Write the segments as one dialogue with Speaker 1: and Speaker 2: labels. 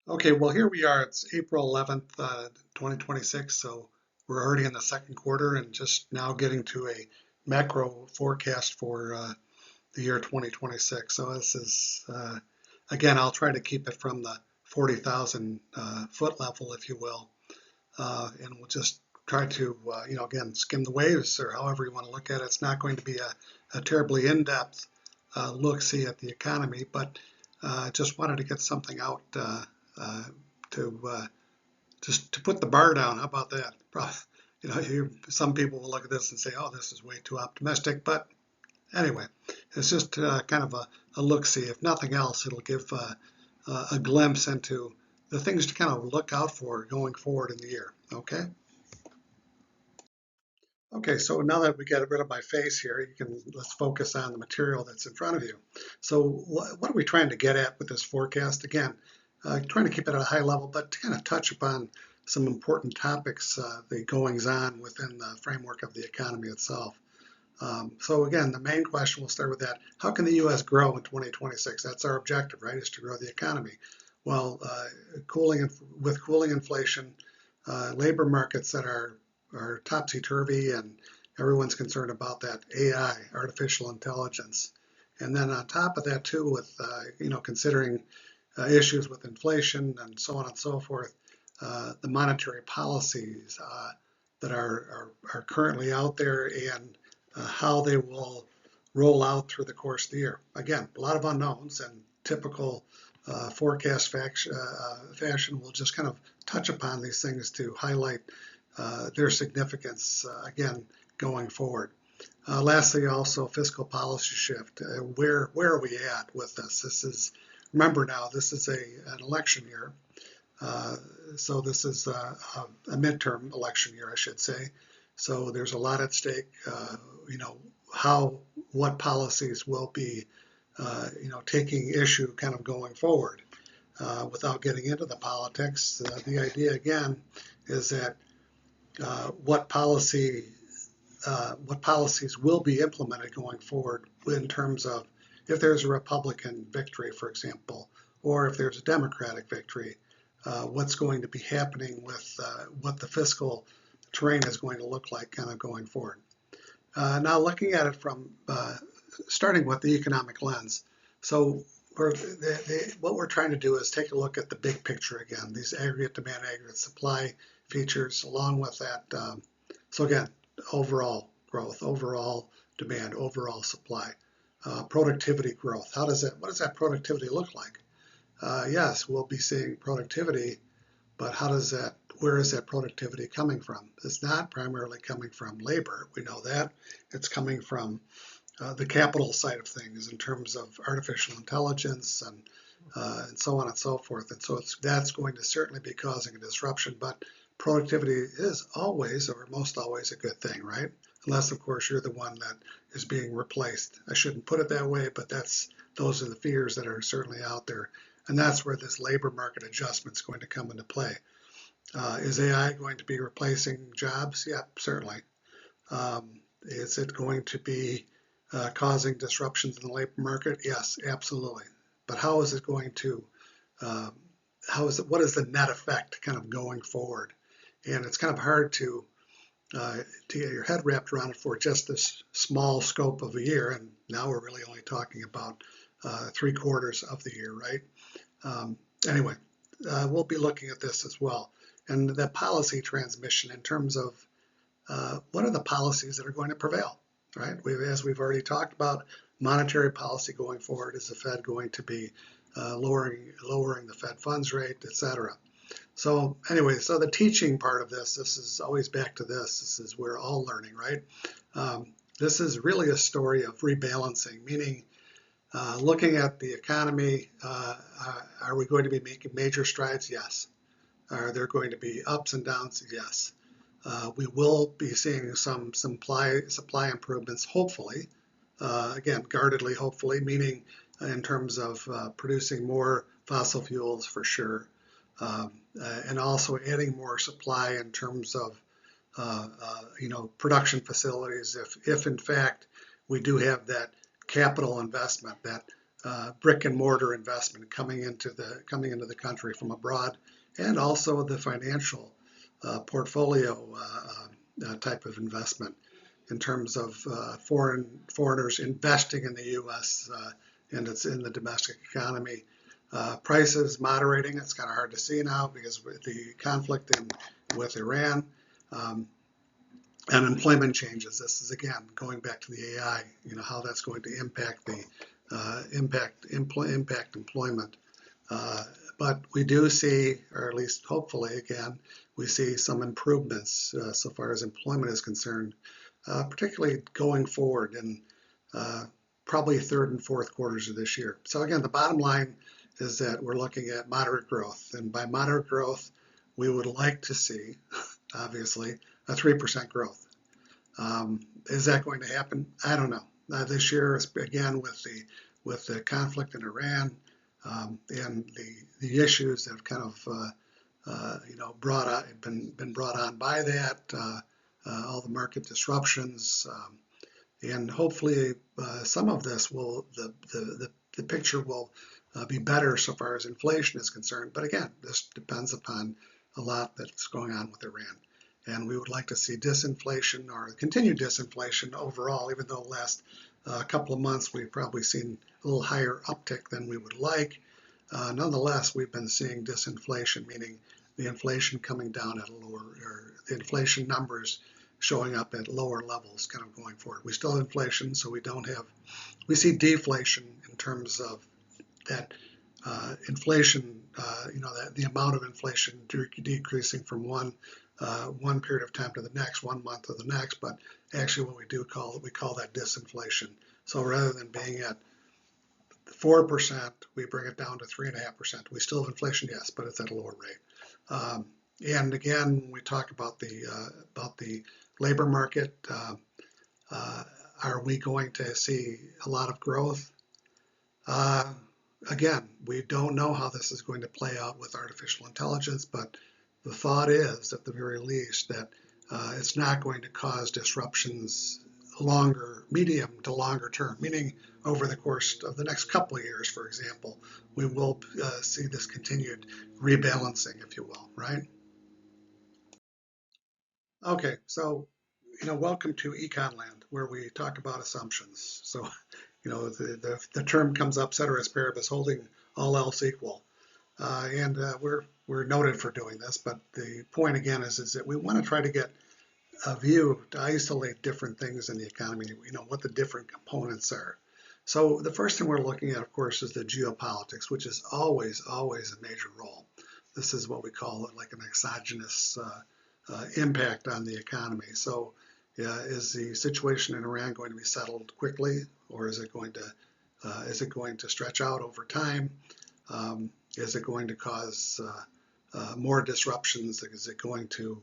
Speaker 1: Okay, well, here we are. It's April 11th, 2026. So we're already in the second quarter and just now getting to a macro forecast for the year 2026. So this is, again, I'll try to keep it from the 40,000 foot level, if you will. And we'll just try to, again, skim the waves or however you want to look at it. It's not going to be a terribly in-depth look-see at the economy, but just wanted to get something out uh, to just to put the bar down. How about that? Some people will look at this and say, "Oh, this is way too optimistic." But anyway, it's just kind of a look-see. If nothing else, it'll give a glimpse into the things to kind of look out for going forward in the year. Okay. Okay, so now that we get rid of my face here, let's focus on the material that's in front of you. So what are we trying to get at with this forecast? Again, trying to keep it at a high level, but to kind of touch upon some important topics, the goings on within the framework of the economy itself. So again, the main question, we'll start with that. How can the U.S. grow in 2026? That's our objective, right, is to grow the economy. Well, with cooling inflation, labor markets that are topsy-turvy, and everyone's concerned about that AI, artificial intelligence. And then on top of that, too, with considering issues with inflation and so on and so forth, the monetary policies that are currently out there and how they will roll out through the course of the year. Again, a lot of unknowns, and typical forecast fashion will just kind of touch upon these things to highlight their significance again going forward. Lastly, also fiscal policy shift. Where are we at with this? Remember now, this is an election year. So this is a midterm election year, I should say. So there's a lot at stake. What policies will be, taking issue kind of going forward. Without getting into the politics, the idea again is that what policies will be implemented going forward in terms of if there's a Republican victory, for example, or if there's a Democratic victory, what's going to be happening with what the fiscal terrain is going to look like kind of going forward. Now looking at it from starting with the economic lens. So what we're trying to do is take a look at the big picture again, these aggregate demand, aggregate supply features along with that. So again, overall growth, overall demand, overall supply, productivity growth. What does that productivity look like? Yes, we'll be seeing productivity, but where is that productivity coming from? It's not primarily coming from labor. We know that. It's coming from the capital side of things in terms of artificial intelligence and so on and so forth. And so that's going to certainly be causing a disruption, but productivity is always or most always a good thing, right? Unless, of course, you're the one that is being replaced. I shouldn't put it that way, but those are the fears that are certainly out there. And that's where this labor market adjustment is going to come into play. Is AI going to be replacing jobs? Yeah, certainly. Is it going to be causing disruptions in the labor market? Yes, absolutely. But how is it going to, what is the net effect kind of going forward? And it's kind of hard to get your head wrapped around it for just this small scope of a year. And now we're really only talking about 3/4 of the year, right? Anyway, we'll be looking at this as well. And the policy transmission in terms of what are the policies that are going to prevail, right? As we've already talked about, monetary policy going forward. Is the Fed going to be lowering the Fed funds rate, et cetera? So anyway, so the teaching part of this is always back to this. This is we're all learning, right? This is really a story of rebalancing, meaning looking at the economy, are we going to be making major strides? Yes. Are there going to be ups and downs? Yes. We will be seeing some supply improvements, hopefully. Again, guardedly, hopefully, meaning in terms of producing more fossil fuels for sure, and also adding more supply in terms of production facilities. If in fact we do have that capital investment, that brick and mortar investment coming into the country from abroad, and also the financial portfolio type of investment in terms of foreigners investing in the U.S. And it's in the domestic economy. Prices moderating. It's kind of hard to see now because with the conflict with Iran. And employment changes. This is again going back to the AI. How that's going to impact impact employment. But we do see, or at least hopefully again, we see some improvements so far as employment is concerned, particularly going forward in probably third and fourth quarters of this year. So again, the bottom line is that we're looking at moderate growth, and by moderate growth, we would like to see, obviously, a 3% growth. Is that going to happen? I don't know. This year, again, with the conflict in Iran and the issues that have kind of been brought on by that, all the market disruptions, and hopefully some of this the picture will be better so far as inflation is concerned. But again, this depends upon a lot that's going on with Iran. And we would like to see disinflation or continued disinflation overall, even though the last couple of months we've probably seen a little higher uptick than we would like. Nonetheless, we've been seeing disinflation, meaning the inflation coming down at a lower, or the inflation numbers showing up at lower levels kind of going forward. We still have inflation, so we see deflation in terms of that inflation, the amount of inflation decreasing from one period of time to the next, 1 month to the next, but actually what we call that disinflation. So rather than being at 4%, we bring it down to 3.5%. We still have inflation, yes, but it's at a lower rate. And again, when we talk about the labor market, are we going to see a lot of growth? Again, we don't know how this is going to play out with artificial intelligence, but the thought is, at the very least, that it's not going to cause disruptions medium to longer term, meaning over the course of the next couple of years, for example, we will see this continued rebalancing, if you will, right? Okay, so, welcome to Econland, where we talk about assumptions. So, the term comes up, ceteris paribus, holding all else equal. And we're noted for doing this, but the point again is that we want to try to get a view to isolate different things in the economy, what the different components are. So the first thing we're looking at, of course, is the geopolitics, which is always a major role. This is what we call it, like an exogenous impact on the economy. So is the situation in Iran going to be settled quickly, or is it going to stretch out over time? Is it going to cause more disruptions? Is it going to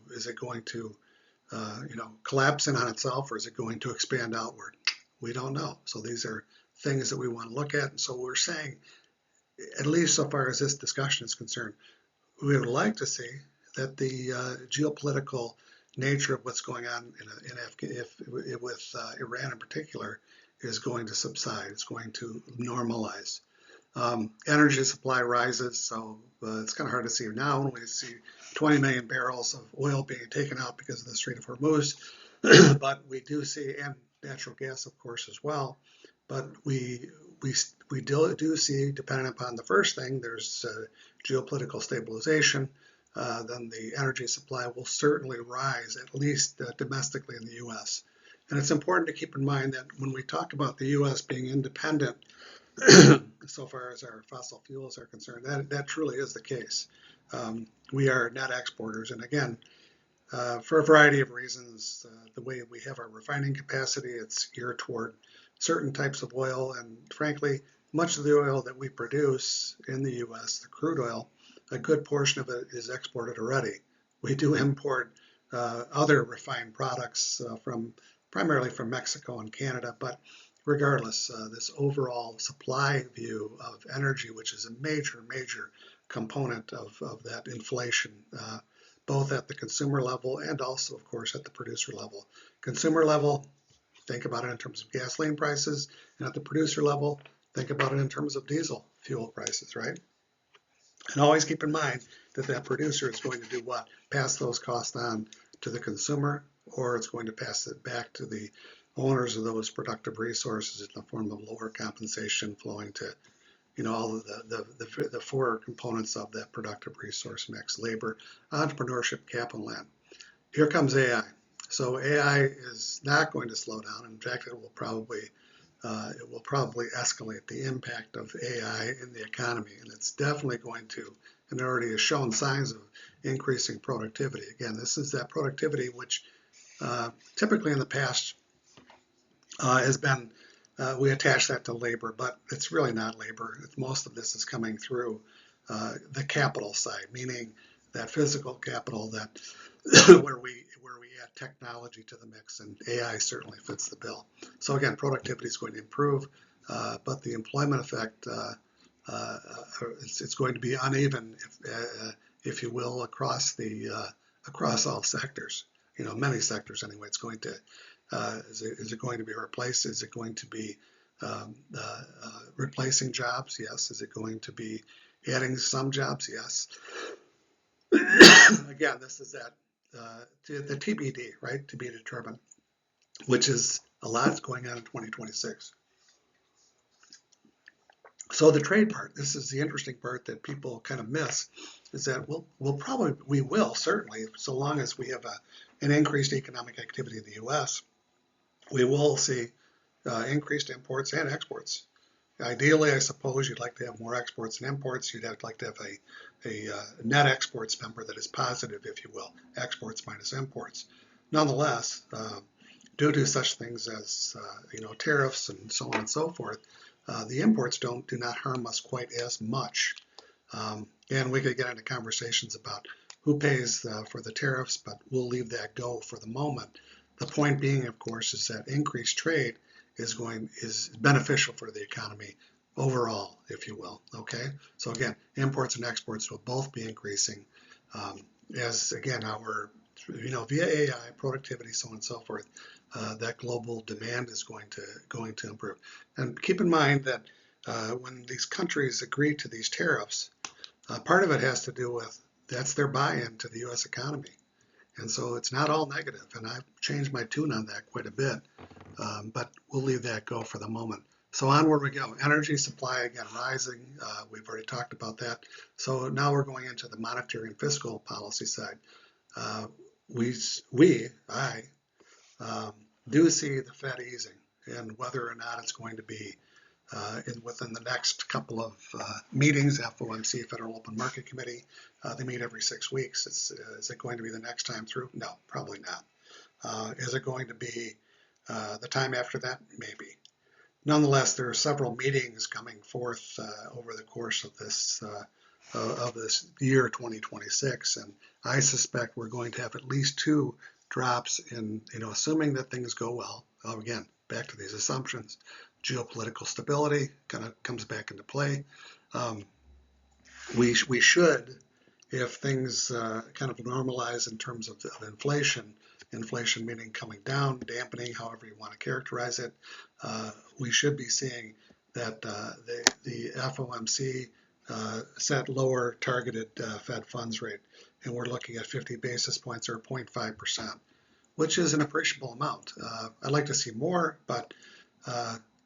Speaker 1: collapse in on itself, or is it going to expand outward? We don't know. So these are things that we want to look at. And so we're saying, at least so far as this discussion is concerned, we would like to see that the geopolitical nature of what's going on with Iran in particular is going to subside. It's going to normalize. Energy supply rises, so it's kind of hard to see now when we see 20 million barrels of oil being taken out because of the Strait of Hormuz. But we do see, and natural gas, of course, as well. But we do see, depending upon the first thing, there's geopolitical stabilization. Then the energy supply will certainly rise, at least domestically in the U.S. And it's important to keep in mind that when we talk about the U.S. being independent, so far as our fossil fuels are concerned, that truly is the case. We are net exporters, and again, for a variety of reasons, the way we have our refining capacity, it's geared toward certain types of oil, and frankly, much of the oil that we produce in the U.S., the crude oil, a good portion of it is exported already. We do import other refined products primarily from Mexico and Canada, but regardless, this overall supply view of energy, which is a major component of that inflation, both at the consumer level and also, of course, at the producer level. Consumer level, think about it in terms of gasoline prices, and at the producer level, Think about it in terms of diesel fuel prices, right? And always keep in mind that that producer is going to do what? Pass those costs on to the consumer, or it's going to pass it back to the owners of those productive resources in the form of lower compensation flowing to, all of the four components of that productive resource mix: labor, entrepreneurship, capital, and here comes AI. So AI is not going to slow down. In fact, it will probably escalate the impact of AI in the economy, and it's definitely going to, and it already has shown signs of increasing productivity. Again, this is that productivity which typically in the past has been, we attach that to labor, but it's really not labor. Most of this is coming through the capital side, meaning that physical capital that where we add technology to the mix, and AI certainly fits the bill. So again, productivity is going to improve, but the employment effect it's going to be uneven, if you will, across all sectors. Many sectors anyway. It's going to is it going to be replaced? Is it going to be replacing jobs? Yes. Is it going to be adding some jobs? Yes. Again, this is that the TBD, right? To be determined, which is a lot going on in 2026. So the trade part, this is the interesting part that people kind of miss, is that we will certainly, so long as we have an increased economic activity in the U.S., we will see increased imports and exports. Ideally, I suppose you'd like to have more exports than imports. You'd like to have a net exports number that is positive, if you will, exports minus imports. Nonetheless, due to such things as tariffs and so on and so forth, the imports do not harm us quite as much. And we could get into conversations about who pays for the tariffs, but we'll leave that go for the moment. The point being, of course, is that increased trade is beneficial for the economy overall, if you will. Okay, so again, imports and exports will both be increasing as again our via AI, productivity, so on and so forth. That global demand is going to improve. And keep in mind that when these countries agree to these tariffs, part of it has to do with that's their buy-in to the U.S. economy. And so it's not all negative, and I've changed my tune on that quite a bit, but we'll leave that go for the moment. So onward we go. Energy supply, again, rising. We've already talked about that. So now we're going into the monetary and fiscal policy side. I do see the Fed easing, and whether or not it's going to be within the next couple of meetings, FOMC, Federal Open Market Committee, they meet every 6 weeks. Is it going to be the next time through? No, probably not. Is it going to be the time after that? Maybe. Nonetheless, there are several meetings coming forth over the course of this year 2026, and I suspect we're going to have at least 2 drops in, assuming that things go well. Again, back to these assumptions. Geopolitical stability kind of comes back into play. We should, if things kind of normalize in terms of inflation meaning coming down, dampening, however you want to characterize it, we should be seeing that the FOMC set lower targeted Fed funds rate, and we're looking at 50 basis points or 0.5%, which is an appreciable amount. I'd like to see more, but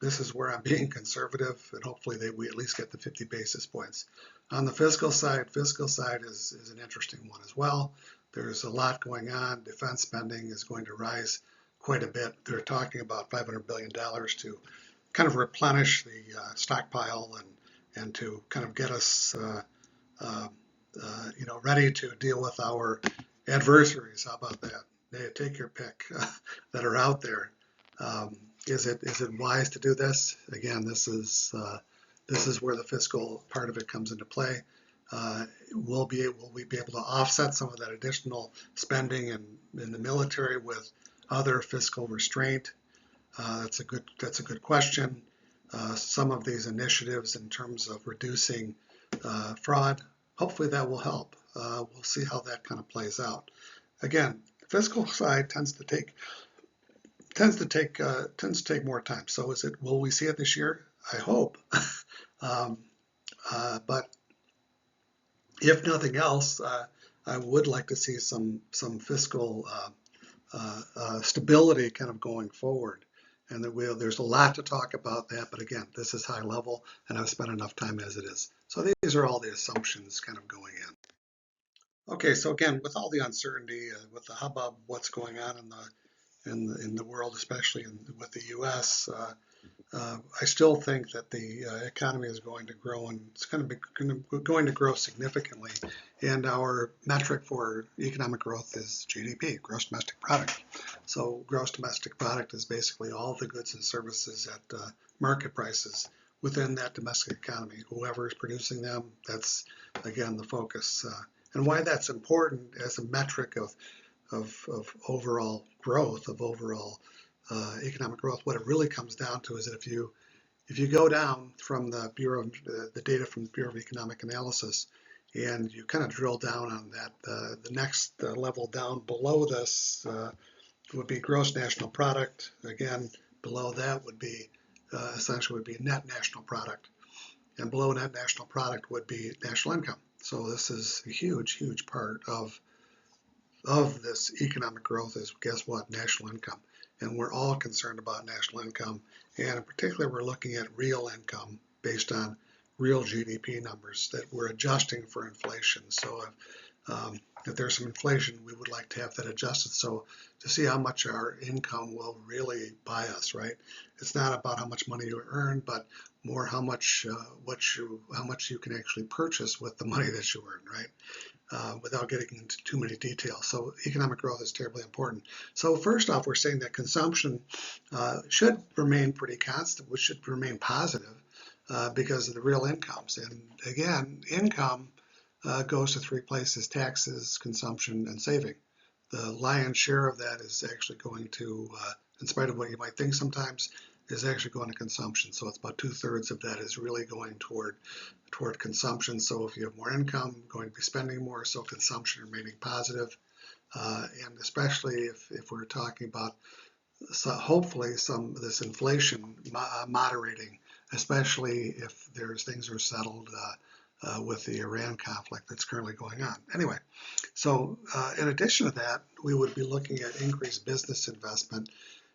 Speaker 1: this is where I'm being conservative, and hopefully we at least get the 50 basis points. On the fiscal side is an interesting one as well. There's a lot going on. Defense spending is going to rise quite a bit. They're talking about $500 billion to kind of replenish the stockpile and to kind of get us ready to deal with our adversaries. How about that? Take your pick that are out there. Is it wise to do this? Again, this is where the fiscal part of it comes into play. Will we be able to offset some of that additional spending in the military with other fiscal restraint? That's a good question. Some of these initiatives in terms of reducing fraud, hopefully that will help. We'll see how that kind of plays out. Again, the fiscal side tends to take more time. So will we see it this year? I hope. um, but if nothing else, I would like to see some fiscal stability kind of going forward. And that there's a lot to talk about that, but again, this is high level, and I've spent enough time as it is. So these are all the assumptions kind of going in. Okay, so again, with all the uncertainty, with the hubbub, what's going on in the world, especially with the U.S., I still think that the economy is going to grow, and it's going to grow significantly. And our metric for economic growth is GDP, gross domestic product. So gross domestic product is basically all the goods and services at market prices within that domestic economy. Whoever is producing them, that's again the focus. And why that's important as a metric of overall growth, of overall economic growth, what it really comes down to is that if you go down from the the data from the Bureau of Economic Analysis, and you kind of drill down on that, the next level down below this would be gross national product. Again, below that would be essentially would be net national product, and below net national product would be national income. So this is a huge, huge part of this economic growth is, guess what, national income. And we're all concerned about national income. And in particular, we're looking at real income based on real GDP numbers that we're adjusting for inflation. So if there's some inflation, we would like to have that adjusted so to see how much our income will really buy us, right? It's not about how much money you earn, but more how much you can actually purchase with the money that you earn, right? Without getting into too many details. So economic growth is terribly important. So first off, we're saying that consumption should remain pretty constant, which should remain positive because of the real incomes. And again, income goes to three places: taxes, consumption, and saving. The lion's share of that is actually going to, in spite of what you might think sometimes, is actually going to consumption. So it's about 2/3 of that is really going toward consumption. So if you have more income, going to be spending more, so consumption remaining positive. And especially if we're talking about hopefully some of this inflation moderating, especially if things are settled with the Iran conflict that's currently going on. Anyway, so in addition to that, we would be looking at increased business investment,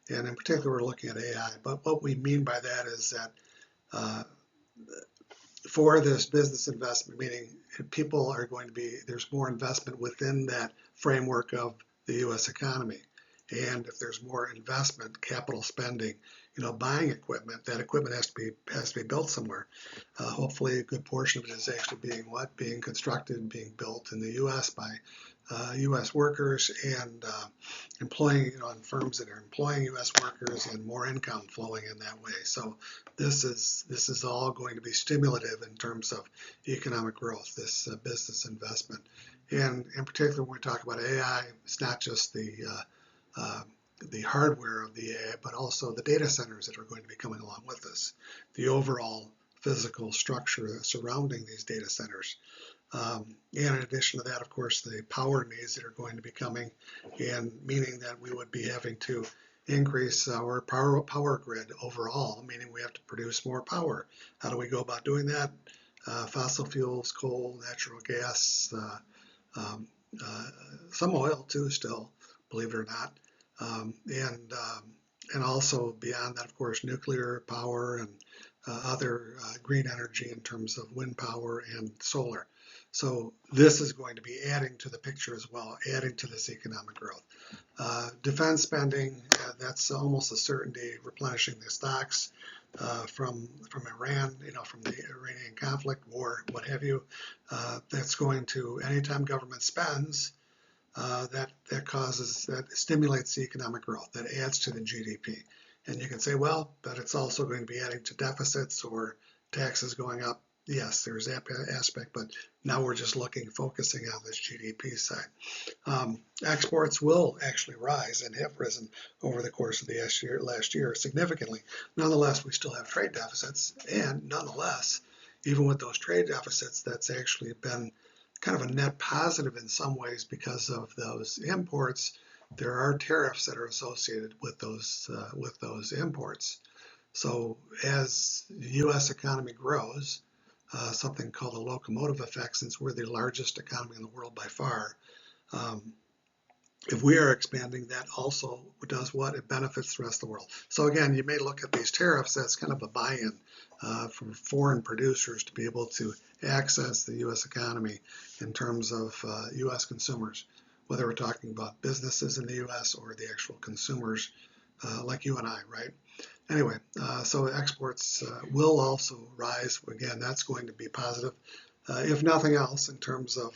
Speaker 1: and in particular, we're looking at AI. But what we mean by that is that for this business investment, meaning people are going to be, there's more investment within that framework of the U.S. economy. And if there's more investment, capital spending, buying equipment, that equipment has to be built somewhere. Hopefully, a good portion of it is actually being constructed and being built in the U.S. by U.S. workers and employing, firms that are employing U.S. workers and more income flowing in that way. So this is all going to be stimulative in terms of economic growth, this business investment. And in particular, when we talk about AI, it's not just the hardware of the AI, but also the data centers that are going to be coming along with this, the overall physical structure surrounding these data centers. And in addition to that, of course, the power needs that are going to be coming, and meaning that we would be having to increase our power grid overall, meaning we have to produce more power. How do we go about doing that? Fossil fuels, coal, natural gas, some oil too still, believe it or not. And also beyond that, of course, nuclear power and other green energy in terms of wind power and solar. So this is going to be adding to the picture as well, adding to this economic growth. Defense spending, that's almost a certainty, replenishing the stocks from Iran, from the Iranian conflict, war, what have you. That's going to, anytime government spends, that stimulates the economic growth, that adds to the GDP. And you can say, well, but it's also going to be adding to deficits or taxes going up. Yes, there's that aspect, but now we're just focusing on this GDP side. Exports will actually rise and have risen over the course of the last year significantly. Nonetheless, we still have trade deficits, and nonetheless, even with those trade deficits, that's actually been kind of a net positive in some ways because of those imports. There are tariffs that are associated with those imports. So as the U.S. economy grows, something called a locomotive effect, since we're the largest economy in the world by far, um, if we are expanding, that also does what? It benefits the rest of the world. So again, you may look at these tariffs as kind of a buy-in for foreign producers to be able to access the U.S. economy in terms of U.S. consumers, whether we're talking about businesses in the U.S. or the actual consumers like you and I, right? Anyway, so exports will also rise. Again, that's going to be positive, if nothing else, in terms of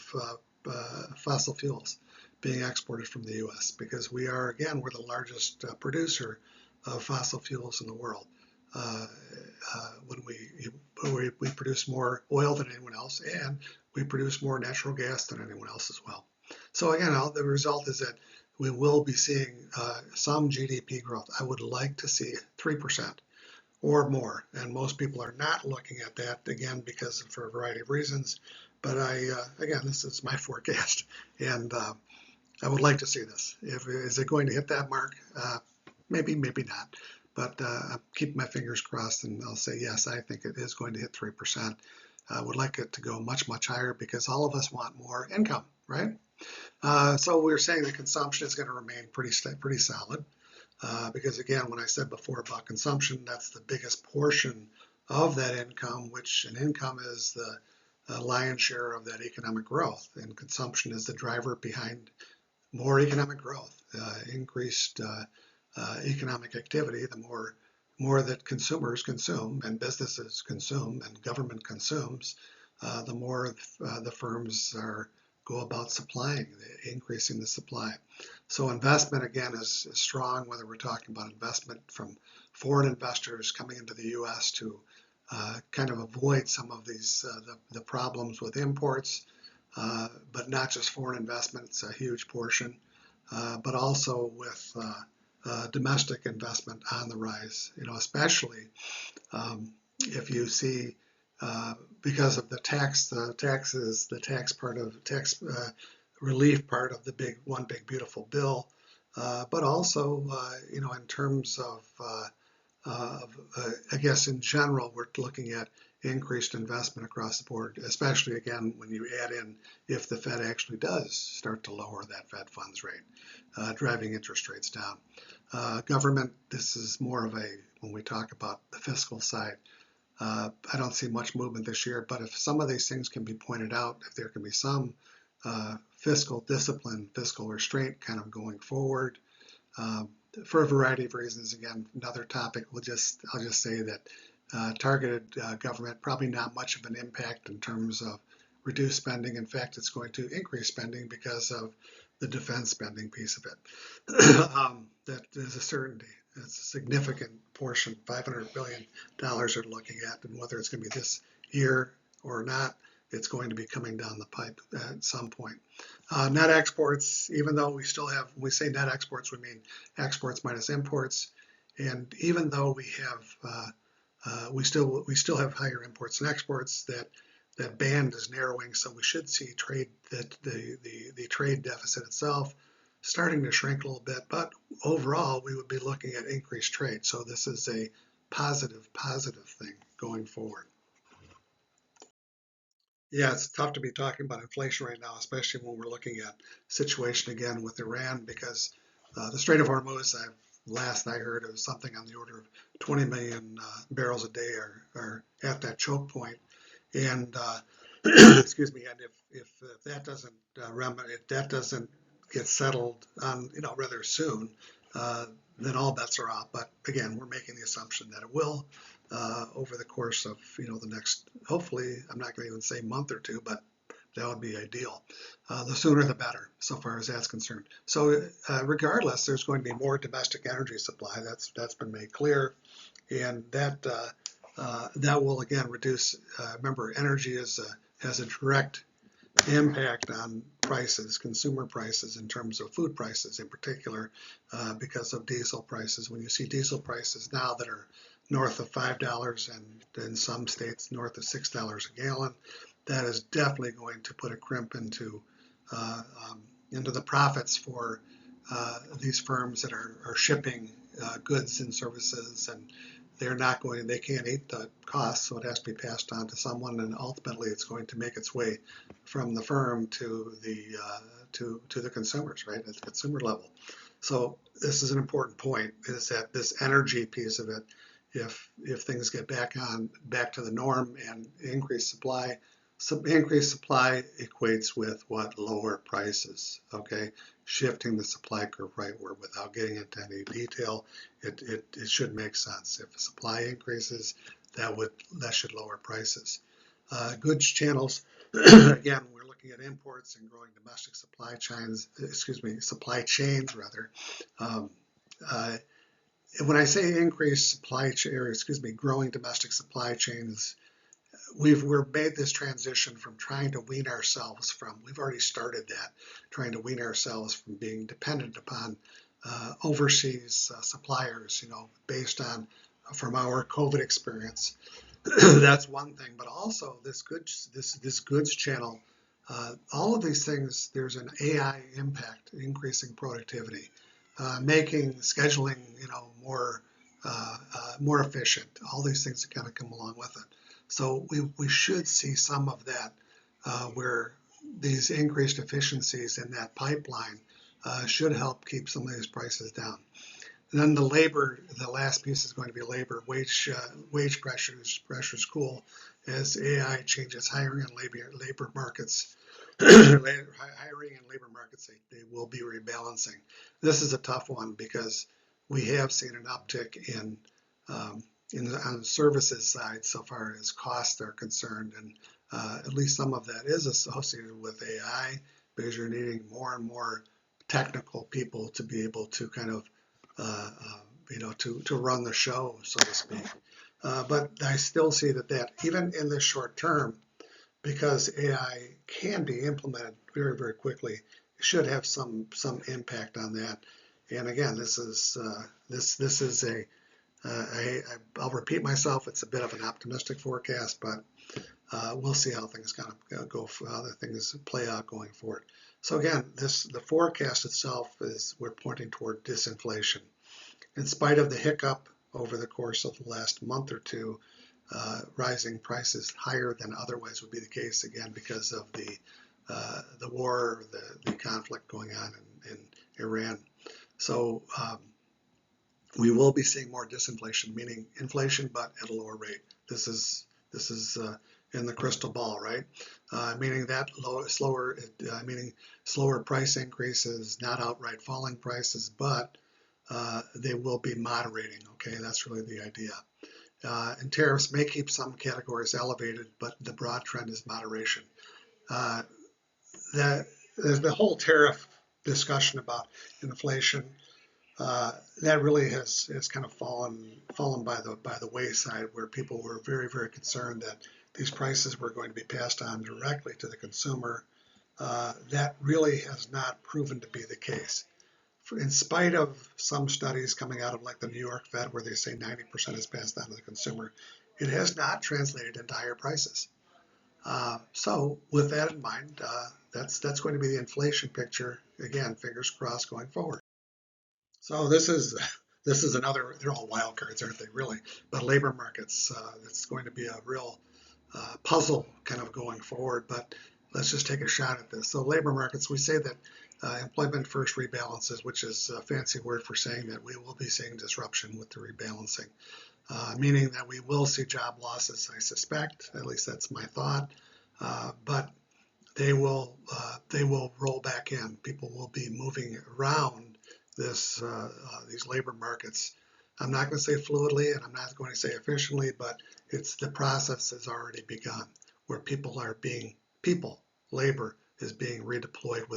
Speaker 1: fossil fuels being exported from the U.S. because we are, again, we're the largest producer of fossil fuels in the world. Uh, when we produce more oil than anyone else, and we produce more natural gas than anyone else as well. So again, the result is that we will be seeing some GDP growth. I would like to see 3% or more, and most people are not looking at that again because for a variety of reasons. But again, this is my forecast, and I would like to see this. Is it going to hit that mark? Maybe, maybe not. But I'm keeping my fingers crossed, and I'll say yes. I think it is going to hit 3%. I would like it to go much, much higher because all of us want more income, right? So we're saying the consumption is going to remain pretty solid. Because again, when I said before about consumption, that's the biggest portion of that income, which an income is the lion's share of that economic growth, and consumption is the driver behind more economic growth, increased economic activity. The more that consumers consume and businesses consume and government consumes, the more the firms go about supplying, increasing the supply. So investment again is strong, whether we're talking about investment from foreign investors coming into the U.S. to kind of avoid some of these the problems with imports, but not just foreign investment, it's a huge portion, but also with domestic investment on the rise, especially if you see because of the tax part of tax relief part of the big beautiful bill, but also in terms of I guess in general we're looking at increased investment across the board, especially again when you add in if the Fed actually does start to lower that Fed funds rate, driving interest rates down. Government, this is more of when we talk about the fiscal side, I don't see much movement this year, but if some of these things can be pointed out, if there can be some fiscal discipline, fiscal restraint kind of going forward, for a variety of reasons. Again, another topic, I'll just say that targeted government, probably not much of an impact in terms of reduced spending. In fact, it's going to increase spending because of the defense spending piece of it. That is a certainty. It's a significant portion, $500 billion are looking at, and whether it's going to be this year or not, it's going to be coming down the pipe at some point. Net exports, even though we still have, when we say net exports, we mean exports minus imports. And even though we still have higher imports and exports, that band is narrowing, so we should see the trade deficit itself starting to shrink a little bit. But overall, we would be looking at increased trade. So this is a positive thing going forward. Yeah, it's tough to be talking about inflation right now, especially when we're looking at situation again with Iran, because the Strait of Hormuz, last I heard, it was something on the order of 20 million barrels a day are at that choke point. And excuse me, and if that doesn't if that doesn't get settled on rather soon, then all bets are off. But again, we're making the assumption that it will over the course of the next, hopefully, I'm not going to even say month or two, but that would be ideal. The sooner the better, so far as that's concerned. So regardless, there's going to be more domestic energy supply. That's been made clear, and that will again reduce. Remember, energy has a direct impact on prices, consumer prices, in terms of food prices in particular, because of diesel prices. When you see diesel prices now that are north of $5 and in some states north of $6 a gallon, that is definitely going to put a crimp into the profits for these firms that are shipping goods and services and they can't eat the cost, so it has to be passed on to someone, and ultimately it's going to make its way from the firm to the consumers, right, at the consumer level. So this is an important point, is that this energy piece of it, if things get back to the norm and increased supply equates with what? Lower prices, okay? Shifting the supply curve rightward without getting into any detail, it should make sense. If supply increases, that should lower prices. Goods channels, again, we're looking at imports and growing domestic supply chains rather. Um, uh, when I say increased growing domestic supply chains, we're made this transition from trying to wean ourselves from, we've already started that, trying to wean ourselves from being dependent upon overseas suppliers, based on, from our COVID experience. That's one thing, but also this goods channel, all of these things, there's an AI impact, increasing productivity, making scheduling, more efficient. All these things that kind of come along with it. So we should see some of that, where these increased efficiencies in that pipeline should help keep some of these prices down. And then the last piece is going to be labor. Wage pressures cool as AI changes hiring and labor markets. Hiring and labor markets, they will be rebalancing. This is a tough one because we have seen an uptick on the services side so far as costs are concerned, and at least some of that is associated with AI because you're needing more and more technical people to be able to kind of to run the show, so to speak. But I still see that even in the short term, because AI can be implemented very, very quickly, it should have some impact on that. And again, this is I'll repeat myself. It's a bit of an optimistic forecast, but we'll see how things kind of go, how the things play out going forward. So again, the forecast itself we're pointing toward disinflation. In spite of the hiccup over the course of the last month or two, rising prices higher than otherwise would be the case, again, because of the war, the conflict going on in Iran. So we will be seeing more disinflation, meaning inflation, but at a lower rate. This is in the crystal ball, right? Meaning that slower price increases, not outright falling prices, but they will be moderating. Okay, that's really the idea. And tariffs may keep some categories elevated, but the broad trend is moderation. The whole tariff discussion about inflation, that really has kind of fallen by the wayside, where people were very, very concerned that these prices were going to be passed on directly to the consumer. That really has not proven to be the case. In spite of some studies coming out of like the New York Fed where they say 90% is passed on to the consumer, it has not translated into higher prices. So with that in mind, that's going to be the inflation picture. Again, fingers crossed going forward. So this is another. They're all wild cards, aren't they? Really, but labor markets. It's going to be a real puzzle kind of going forward. But let's just take a shot at this. So labor markets. We say that employment first rebalances, which is a fancy word for saying that we will be seeing disruption with the rebalancing, meaning that we will see job losses. I suspect. At least that's my thought. But they will roll back in. People will be moving around these labor markets. I'm not going to say fluidly, and I'm not going to say efficiently, but the process has already begun, where labor is being redeployed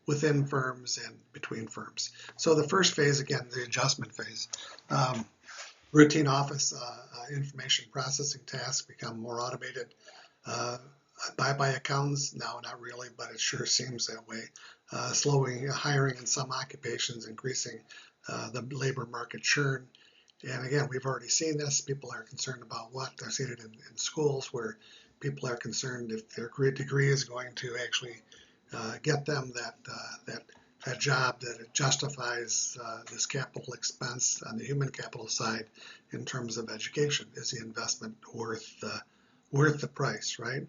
Speaker 1: within firms and between firms. So the first phase, again, the adjustment phase. Routine office information processing tasks become more automated. By accountants? No, not really, but it sure seems that way. Slowing hiring in some occupations, increasing the labor market churn. And again, we've already seen this. People are concerned about what? I've seen it in schools where people are concerned if their degree is going to actually get them that a job that it justifies this capital expense on the human capital side in terms of education. Is the investment worth the price, right?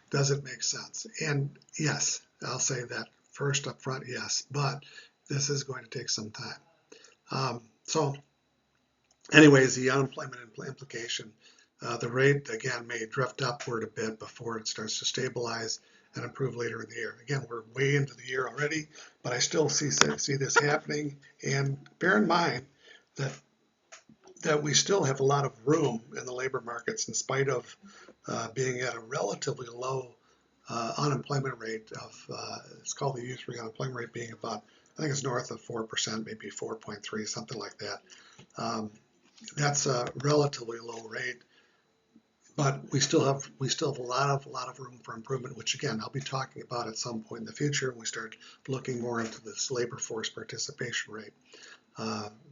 Speaker 1: Does it make sense? And yes, I'll say that first up front, yes, but this is going to take some time. So anyways, the unemployment implication, the rate, again, may drift upward a bit before it starts to stabilize and improve later in the year. Again, we're way into the year already, but I still see this happening. And bear in mind that we still have a lot of room in the labor markets in spite of being at a relatively low unemployment rate of, it's called the U3 unemployment rate, being about, I think it's north of 4%, maybe 4.3, something like that. That's a relatively low rate, but we still have a lot of room for improvement, which again I'll be talking about at some point in the future when we start looking more into this labor force participation rate.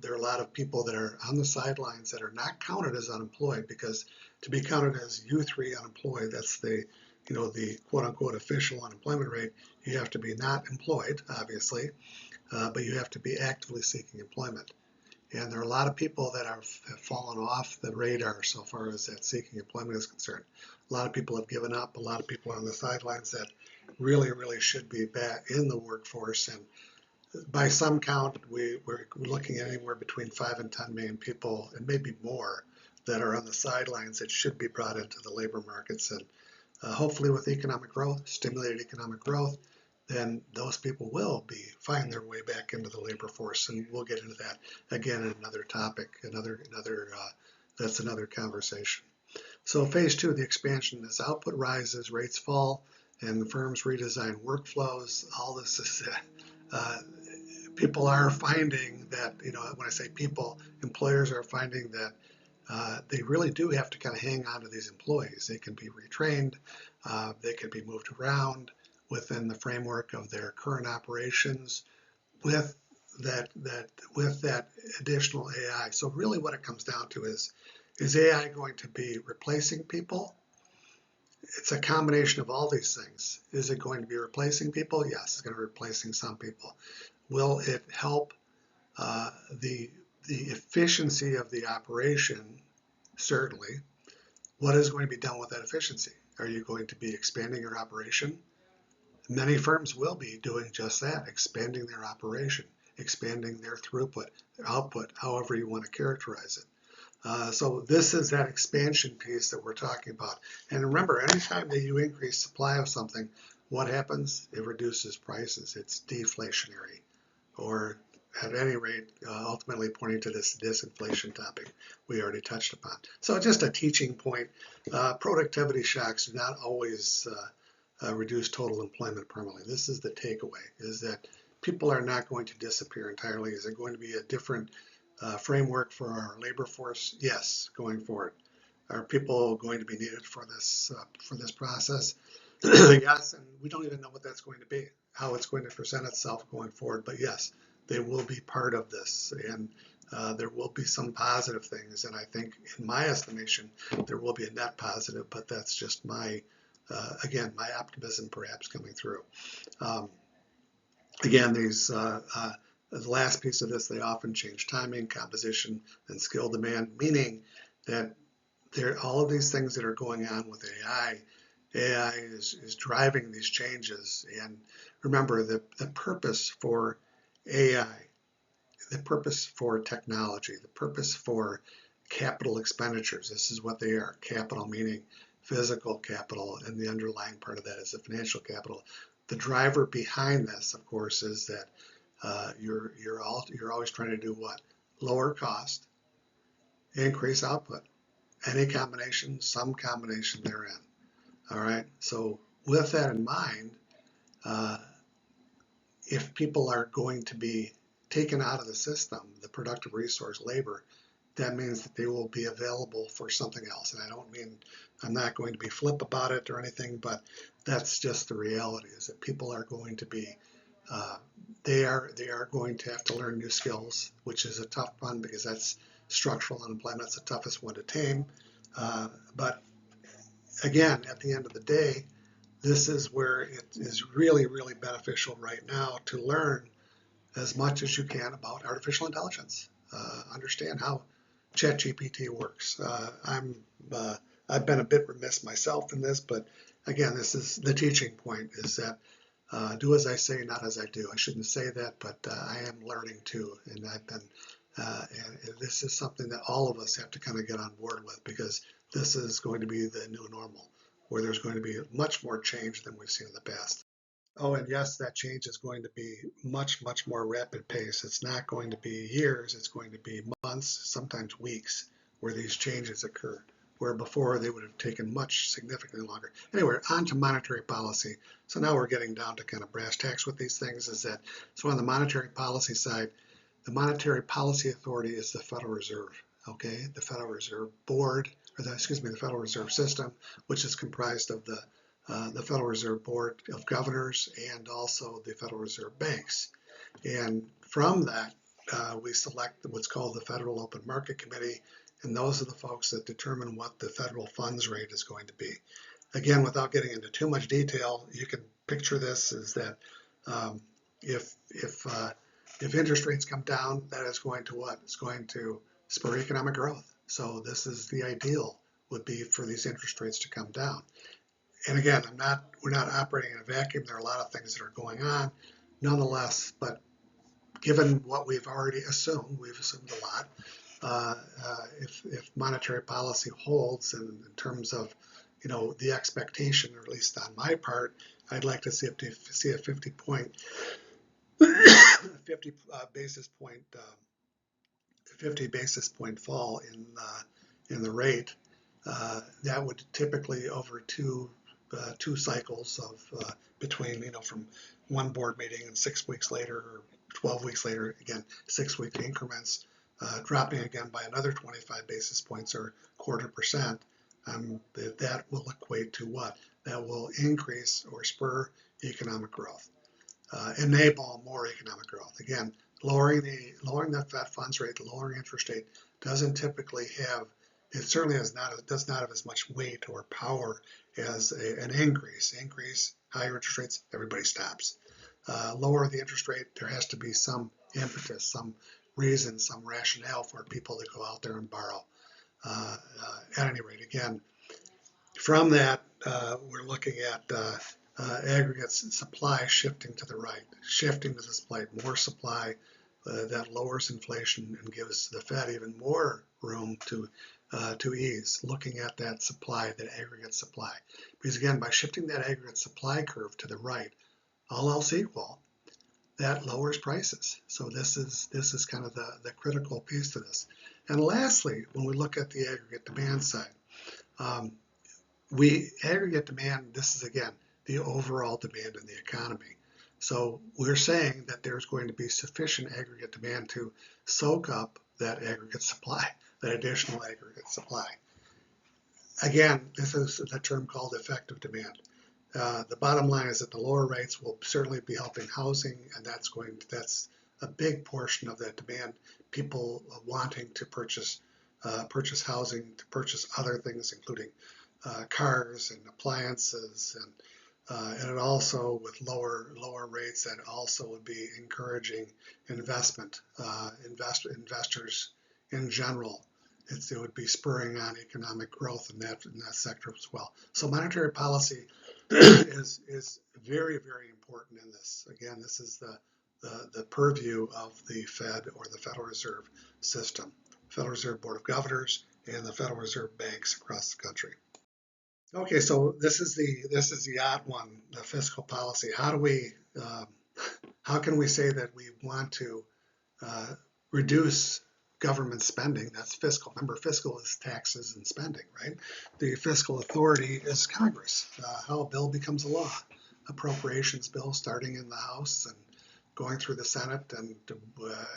Speaker 1: There are a lot of people that are on the sidelines that are not counted as unemployed, because to be counted as U3 unemployed, that's the quote-unquote official unemployment rate, you have to be not employed, obviously, but you have to be actively seeking employment. And there are a lot of people that have fallen off the radar so far as that seeking employment is concerned. A lot of people have given up. A lot of people are on the sidelines that really should be back in the workforce. And by some count, we're looking at anywhere between 5 and 10 million people, and maybe more, that are on the sidelines that should be brought into the labor markets. And hopefully with economic growth, stimulated economic growth, then those people will find their way back into the labor force, and we'll get into that again in another topic, that's another conversation. So phase 2, the expansion, as output rises, rates fall, and firms redesign workflows. All this is people are finding that, when I say people, employers are finding that they really do have to kind of hang on to these employees. They can be retrained, they can be moved around within the framework of their current operations with that additional AI. So really what it comes down to is AI going to be replacing people? It's a combination of all these things. Is it going to be replacing people? Yes, it's going to be replacing some people. Will it help the efficiency of the operation? Certainly. What is going to be done with that efficiency? Are you going to be expanding your operation? Many firms will be doing just that, expanding their operation, expanding their throughput, their output, however you want to characterize it. So this is that expansion piece that we're talking about. And remember, anytime that you increase supply of something, what happens? It reduces prices. It's deflationary, or at any rate, ultimately pointing to this disinflation topic we already touched upon. So just a teaching point, productivity shocks do not always reduce total employment permanently. This is the takeaway, is that people are not going to disappear entirely. Is there going to be a different framework for our labor force? Yes, going forward. Are people going to be needed for this process? Yes, and we don't even know what that's going to be, how it's going to present itself going forward. But yes, they will be part of this, and there will be some positive things. And I think, in my estimation, there will be a net positive. But that's just my again, my optimism perhaps coming through. Again, the last piece of this, they often change timing, composition, and skill demand, meaning that all of these things that are going on with AI is driving these changes. And remember, the purpose for AI, the purpose for technology, the purpose for capital expenditures, this is what they are. Capital meaning physical capital, and the underlying part of that is the financial capital. The driver behind this, of course, is that you're always trying to do what? Lower cost, increase output. Any combination, some combination therein. All right. So with that in mind, if people are going to be taken out of the system, the productive resource labor, that means that they will be available for something else. And I don't mean, I'm not going to be flip about it or anything, but that's just the reality, is that people are going to be, they are going to have to learn new skills, which is a tough one because that's structural unemployment. That's the toughest one to tame. But again, at the end of the day, this is where it is really beneficial right now to learn as much as you can about artificial intelligence. Understand how ChatGPT works. I've been a bit remiss myself in this, but again, this is the teaching point: is that do as I say, not as I do. I shouldn't say that, but I am learning too, and I've been. And this is something that all of us have to kind of get on board with, because this is going to be the new normal, where there's going to be much more change than we've seen in the past. Oh, and yes, that change is going to be much, much more rapid pace. It's not going to be years, it's going to be months, sometimes weeks, where these changes occur, where before they would have taken much significantly longer. Anyway, on to monetary policy. So now we're getting down to kind of brass tacks with these things. Is that so on the monetary policy side, the monetary policy authority is the Federal Reserve, okay? The Federal Reserve Board, or the Federal Reserve System, which is comprised of the Federal Reserve Board of Governors and also the Federal Reserve Banks. And from that, we select what's called the Federal Open Market Committee, and those are the folks that determine what the federal funds rate is going to be. Again, without getting into too much detail, you can picture this as that if interest rates come down, that is going to what? It's going to spur economic growth. So this is the ideal, would be for these interest rates to come down. And again, we're not operating in a vacuum. There are a lot of things that are going on, nonetheless. But given what we've already assumed, we've assumed a lot. If monetary policy holds in terms of, the expectation, or at least on my part, I'd like to see a 50 basis point fall in the rate. That would typically over two cycles of between, from one board meeting and 6 weeks later, or 12 weeks later, again 6-week increments, dropping again by another 25 basis points or 0.25%. That will equate to what? That will increase or spur economic growth, enable more economic growth. Again, lowering the Fed funds rate, lowering interest rate doesn't typically have. It certainly does not have as much weight or power as an increase. Higher interest rates, everybody stops. Lower the interest rate, there has to be some impetus, some reason, some rationale for people to go out there and borrow. At any rate, again, from that, we're looking at aggregate supply shifting to the right, shifting to the supply, more supply. That lowers inflation and gives the Fed even more room to ease, looking at that supply, that aggregate supply. Because again, by shifting that aggregate supply curve to the right, all else equal, that lowers prices. So this is kind of the critical piece to this. And lastly, when we look at the aggregate demand side, aggregate demand, this is again the overall demand in the economy. So we're saying that there's going to be sufficient aggregate demand to soak up that aggregate supply, that additional aggregate supply. Again, this is the term called effective demand. The bottom line is that the lower rates will certainly be helping housing, and that's a big portion of that demand. People wanting to purchase housing, to purchase other things, including cars and appliances, and it also, with lower rates, that also would be encouraging investment, investors in general. It would be spurring on economic growth in that sector as well. So monetary policy is very, very important in this. Again, this is the purview of the Fed, or the Federal Reserve System, Federal Reserve Board of Governors, and the Federal Reserve banks across the country. Okay, so this is the odd one, the fiscal policy. How can we say that we want to reduce government spending? That's fiscal. Remember, fiscal is taxes and spending, right? The fiscal authority is Congress. How a bill becomes a law, appropriations bill starting in the House and going through the Senate and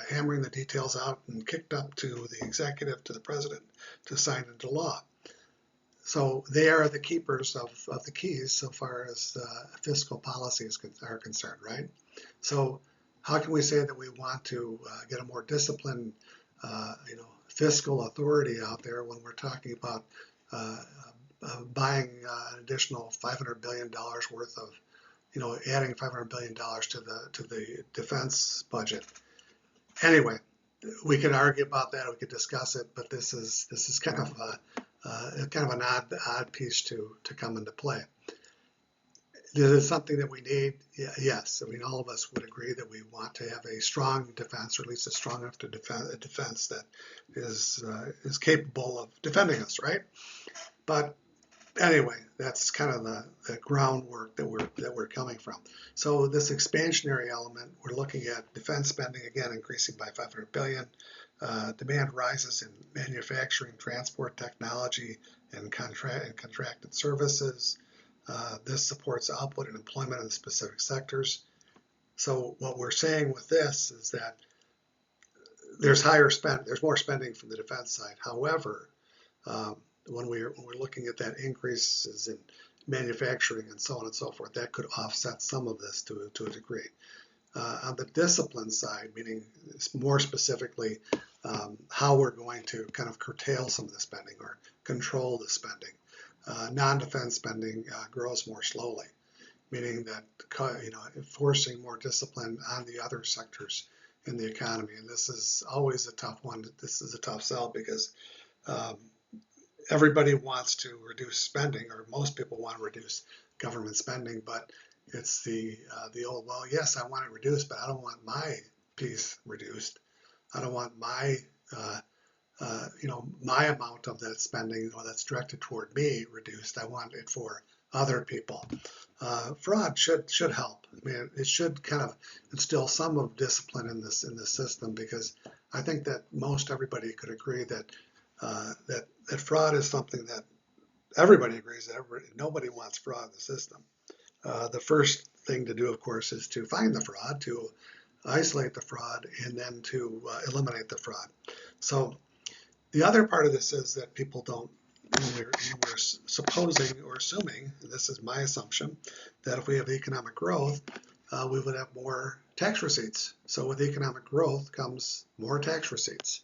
Speaker 1: hammering the details out and kicked up to the executive, to the president, to sign into law. So they are the keepers of the keys so far as fiscal policies are concerned, right? So how can we say that we want to get a more disciplined, fiscal authority out there when we're talking about buying an additional $500 billion worth adding $500 billion to the defense budget. Anyway, we could argue about that. We could discuss it, but this is kind of an odd piece to come into play. Is it something that we need? Yes. I mean, all of us would agree that we want to have a strong defense, or at least a strong enough defense that is capable of defending us, right? But anyway, that's kind of the groundwork that we're coming from. So this expansionary element, we're looking at defense spending again increasing by $500 billion. Demand rises in manufacturing, transport, technology, and contracted services. This supports output and employment in specific sectors. So what we're saying with this is that there's more spending from the defense side. However, when we're looking at that increases in manufacturing and so on and so forth, that could offset some of this to a degree. On the discipline side, meaning more specifically how we're going to kind of curtail some of the spending or control the spending. Non-defense spending grows more slowly, meaning that forcing more discipline on the other sectors in the economy. And this is always a tough one. This is a tough sell because everybody wants to reduce spending, or most people want to reduce government spending, but it's the old, well, yes, I want it reduced, but I don't want my piece reduced. I don't want my my amount of that spending that's directed toward me reduced. I want it for other people. Fraud should help. I mean, it should kind of instill some of discipline in this system, because I think that most everybody could agree that that fraud is something that everybody agrees that nobody wants fraud in the system. The first thing to do, of course, is to find the fraud, to isolate the fraud, and then to eliminate the fraud. So the other part of this is that people don't, we're supposing or assuming, and this is my assumption, that if we have economic growth, we would have more tax receipts. So with economic growth comes more tax receipts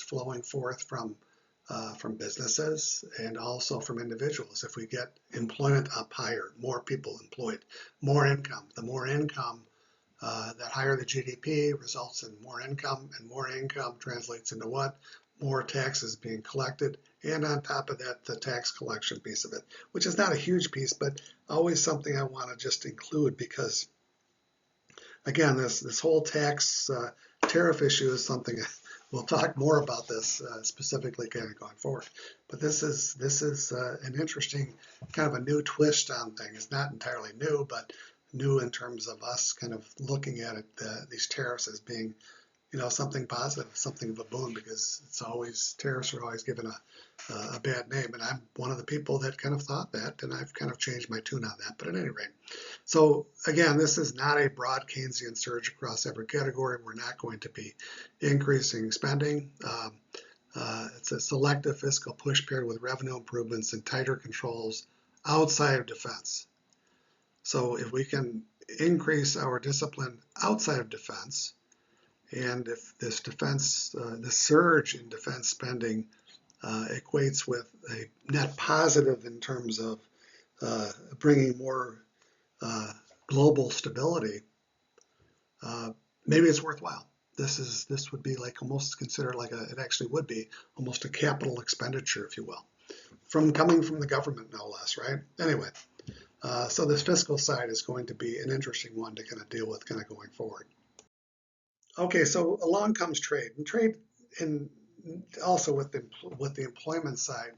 Speaker 1: flowing forth from businesses and also from individuals. If we get employment up higher, more people employed, more income. The more income, that higher the GDP results in more income, and more income translates into what? More taxes being collected, and on top of that, the tax collection piece of it, which is not a huge piece, but always something I want to just include, because again, this whole tax tariff issue is something we'll talk more about this specifically kind of going forward. But this is an interesting kind of a new twist on things. Not entirely new, but new in terms of us kind of looking at it, these tariffs as being, something positive, something of a boon, because tariffs are always given a bad name. And I'm one of the people that kind of thought that, and I've kind of changed my tune on that. But at any rate, so again, this is not a broad Keynesian surge across every category. We're not going to be increasing spending. It's a selective fiscal push paired with revenue improvements and tighter controls outside of defense. So if we can increase our discipline outside of defense, and if this the surge in defense spending equates with a net positive in terms of bringing more global stability, maybe it's worthwhile. This would be like almost considered like it actually would be almost a capital expenditure, if you will, coming from the government, no less, right? Anyway. So this fiscal side is going to be an interesting one to kind of deal with kind of going forward. Okay, so along comes trade. And trade, and also with the employment side,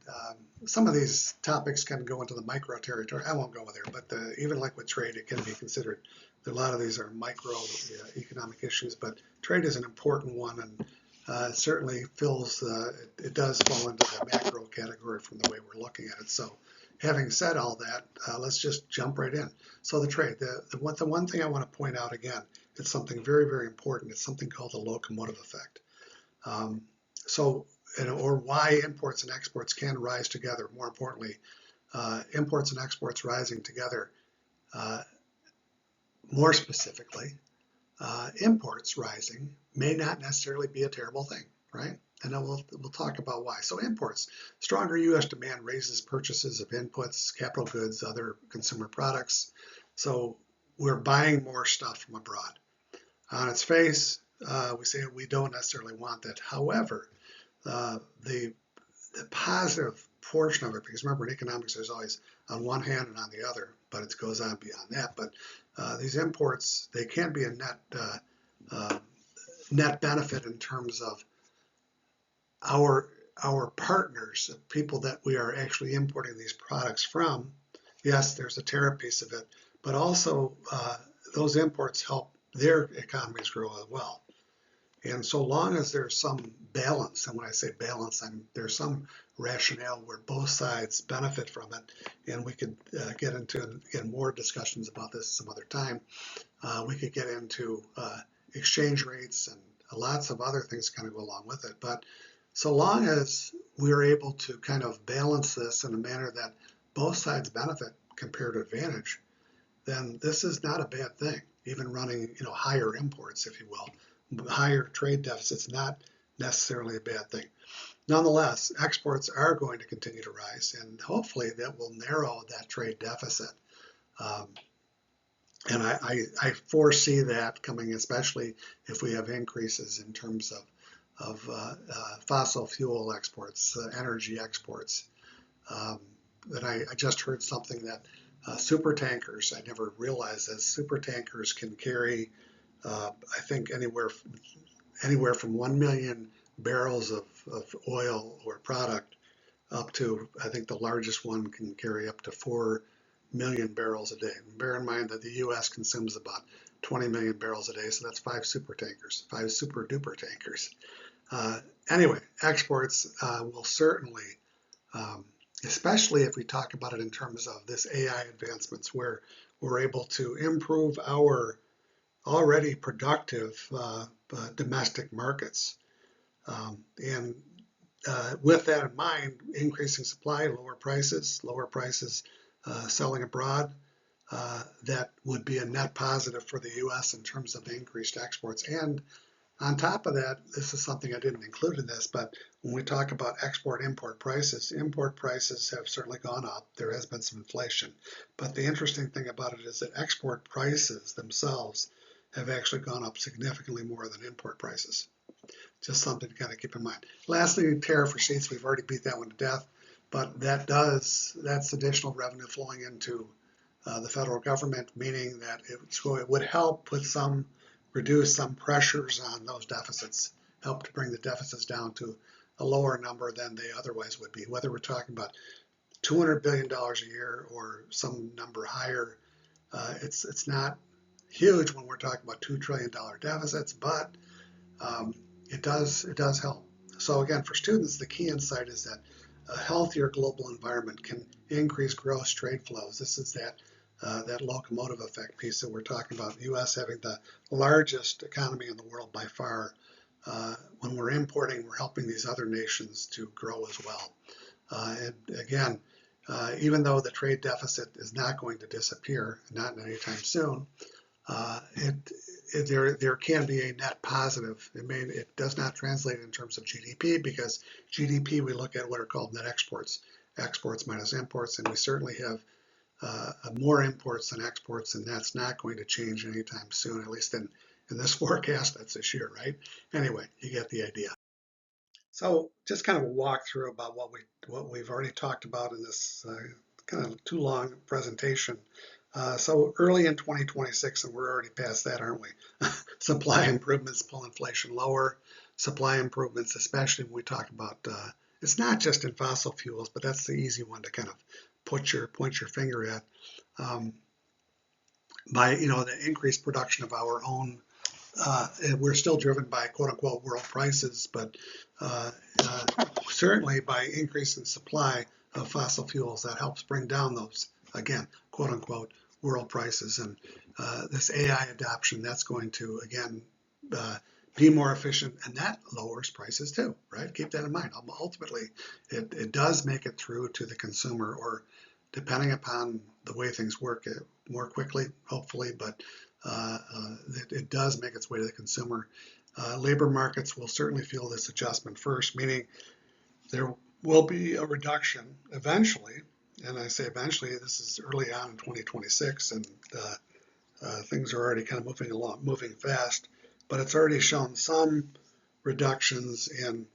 Speaker 1: some of these topics can go into the micro territory. I won't go there, but even like with trade, it can be considered. A lot of these are micro economic issues, but trade is an important one, and certainly it does fall into the macro category from the way we're looking at it. So having said all that, let's just jump right in. So the trade, the one thing I want to point out again, it's something very, very important. It's something called the locomotive effect. Or why imports and exports can rise together. More importantly, imports and exports rising together. More specifically, imports rising may not necessarily be a terrible thing, right? and then we'll talk about why. So imports. Stronger U.S. demand raises purchases of inputs, capital goods, other consumer products. So we're buying more stuff from abroad. On its face, we say we don't necessarily want that. However, the positive portion of it, because remember in economics there's always on one hand and on the other, but it goes on beyond that. But these imports, they can be a net benefit in terms of our partners, people that we are actually importing these products from. Yes, there's a tariff piece of it, but also those imports help their economies grow as well. And so long as there's some balance, and when I say balance, there's some rationale where both sides benefit from it, and we could get into, again, more discussions about this some other time. We could get into exchange rates and lots of other things kind of go along with it. But so long as we're able to kind of balance this in a manner that both sides benefit comparative advantage, then this is not a bad thing. Even running, higher imports, if you will. Higher trade deficits, not necessarily a bad thing. Nonetheless, exports are going to continue to rise, and hopefully that will narrow that trade deficit. And I foresee that coming, especially if we have increases in terms of fossil fuel exports, energy exports. And I just heard something that super tankers, I never realized that super tankers can carry I think anywhere from 1 million barrels of oil or product up to, I think the largest one can carry up to 4 million barrels a day. Bear in mind that the U.S. consumes about 20 million barrels a day, so that's 5 super tankers, 5 super duper tankers. Anyway, exports will certainly, especially if we talk about it in terms of this AI advancements, where we're able to improve our already productive domestic markets. And with that in mind, increasing supply, lower prices selling abroad, that would be a net positive for the U.S. in terms of increased exports. And on top of that, this is something I didn't include in this, but when we talk about import prices have certainly gone up. There has been some inflation. But the interesting thing about it is that export prices themselves have actually gone up significantly more than import prices. Just something to kind of keep in mind. Lastly, tariff receipts, we've already beat that one to death, but that's additional revenue flowing into the federal government, meaning that it would help reduce some pressures on those deficits, help to bring the deficits down to a lower number than they otherwise would be. Whether we're talking about $200 billion a year or some number higher, it's not huge when we're talking about $2 trillion deficits, but it does help. So again, for students, the key insight is that a healthier global environment can increase gross trade flows. This is that locomotive effect piece that we're talking about. The U.S. having the largest economy in the world by far. When we're importing, we're helping these other nations to grow as well. And again, even though the trade deficit is not going to disappear, not anytime soon, there can be a net positive. It does not translate in terms of GDP, because GDP, we look at what are called net exports minus imports, and we certainly have more imports than exports, and that's not going to change anytime soon, at least in this forecast. That's this year, right? Anyway, you get the idea. So just kind of a walkthrough about what we've already talked about in this kind of too long presentation. So early in 2026, and we're already past that, aren't we? Supply improvements pull inflation lower. Supply improvements, especially when we talk about, it's not just in fossil fuels, but that's the easy one to kind of point your finger at. By the increased production of our own, we're still driven by quote unquote world prices, but certainly by increasing supply of fossil fuels, that helps bring down those, again, quote unquote world prices. And this AI adoption, that's going to again be more efficient, and that lowers prices too, right? Keep that in mind. Ultimately, it does make it through to the consumer, or depending upon the way things work, more quickly, hopefully, but it does make its way to the consumer. Labor markets will certainly feel this adjustment first, meaning there will be a reduction eventually, and I say eventually, this is early on in 2026, and things are already kind of moving fast, but it's already shown some reductions in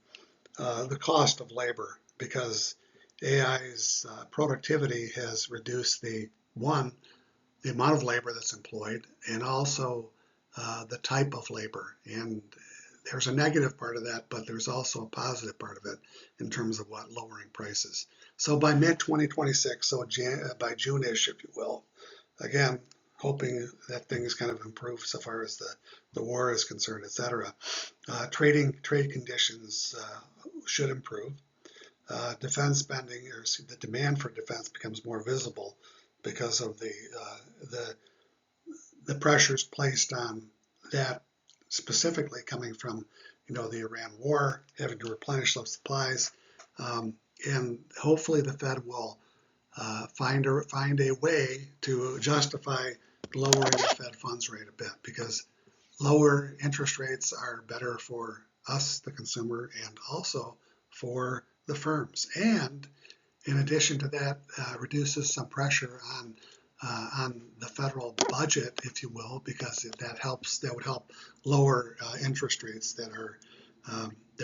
Speaker 1: the cost of labor because AI's productivity has reduced the amount of labor that's employed and also the type of labor. And there's a negative part of that, but there's also a positive part of it in terms of lowering prices. So by mid-2026, so by June-ish, if you will, again, hoping that things kind of improve so far as the war is concerned, et cetera. Trade conditions should improve. Defense spending, or the demand for defense becomes more visible because of the pressures placed on that, specifically coming from the Iran war, having to replenish those supplies, and hopefully the Fed will find a way to justify lowering the Fed funds rate a bit, because lower interest rates are better for us, the consumer, and also for the firms. And in addition to that, reduces some pressure on the federal budget, if you will, because that would help lower interest rates that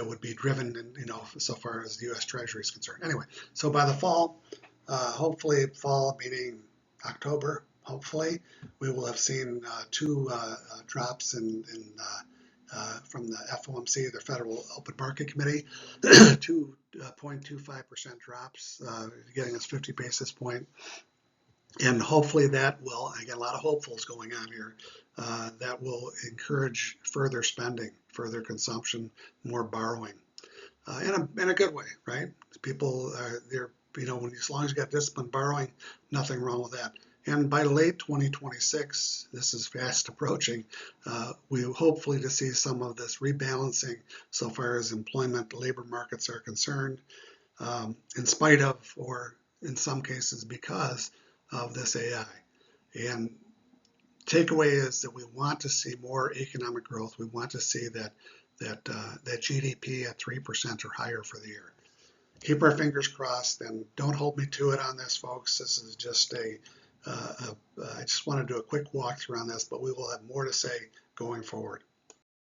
Speaker 1: would be driven, so far as the U.S. Treasury is concerned. Anyway, so by the fall, hopefully fall meaning October, hopefully we will have seen two drops from the FOMC, the Federal Open Market Committee, 2.25% drops, getting us 50 basis point. And hopefully that will, again, a lot of hopefuls going on here, that will encourage further spending, further consumption, more borrowing, in a good way, right? People are there, as long as you got disciplined borrowing, nothing wrong with that. And by late 2026, this is fast approaching, we hopefully to see some of this rebalancing so far as employment, labor markets are concerned, in spite of, or in some cases because of this AI. And takeaway is that we want to see more economic growth. We want to see that GDP at 3% or higher for the year. Keep our fingers crossed, and don't hold me to it on this, folks. This is just I just want to do a quick walkthrough on this, but we will have more to say going forward.